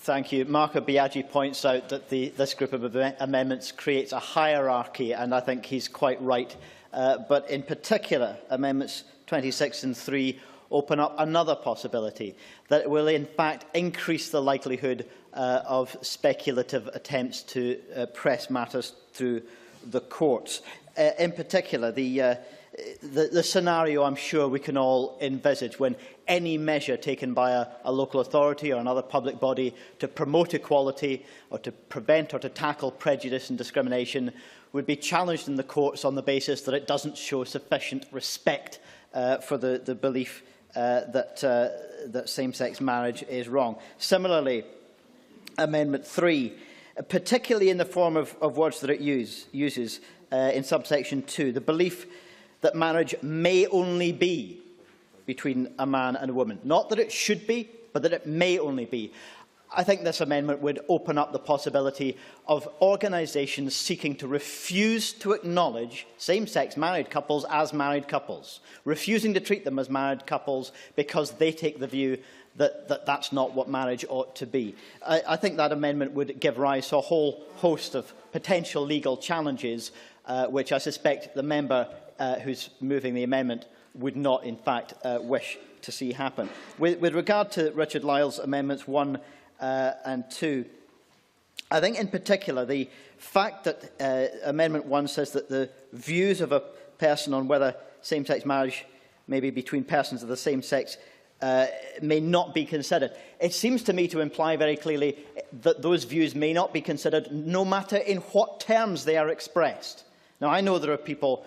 Thank you. Marco Biaggi points out that this group of amendments creates a hierarchy, and I think he's quite right. But in particular, Amendments 26 and 3 open up another possibility, that it will in fact increase the likelihood of speculative attempts to press matters through the courts. In particular, the scenario I'm sure we can all envisage when any measure taken by a local authority or another public body to promote equality or to prevent or to tackle prejudice and discrimination would be challenged in the courts on the basis that it doesn't show sufficient respect for the belief that same-sex marriage is wrong. Similarly, Amendment 3, particularly in the form of words that it uses in subsection 2, the belief that marriage may only be between a man and a woman. Not that it should be, but that it may only be. I think this amendment would open up the possibility of organisations seeking to refuse to acknowledge same-sex married couples as married couples, refusing to treat them as married couples because they take the view that that's not what marriage ought to be. I think that amendment would give rise to a whole host of potential legal challenges, which I suspect the member who's moving the amendment would not, in fact, wish to see happen. With regard to Richard Lyle's amendments 1 and 2, I think in particular the fact that Amendment 1 says that the views of a person on whether same-sex marriage may be between persons of the same sex may not be considered. It seems to me to imply very clearly that those views may not be considered no matter in what terms they are expressed. Now, I know there are people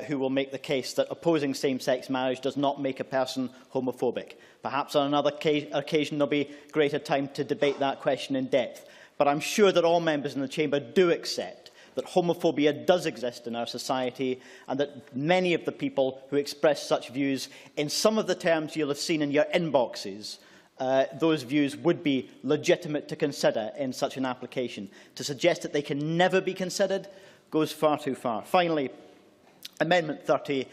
who will make the case that opposing same-sex marriage does not make a person homophobic. Perhaps on another occasion there will be greater time to debate that question in depth. But I'm sure that all members in the Chamber do accept that homophobia does exist in our society, and that many of the people who express such views, in some of the terms you'll have seen in your inboxes, those views would be legitimate to consider in such an application. To suggest that they can never be considered goes far too far. Finally, Amendment 30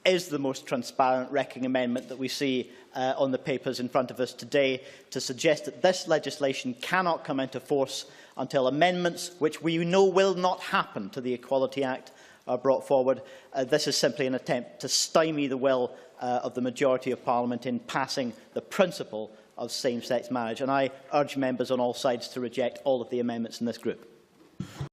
is the most transparent wrecking amendment that we see on the papers in front of us today, to suggest that this legislation cannot come into force until amendments, which we know will not happen to the Equality Act, are brought forward. This is simply an attempt to stymie the will of the majority of Parliament in passing the principle of same-sex marriage. And I urge members on all sides to reject all of the amendments in this group.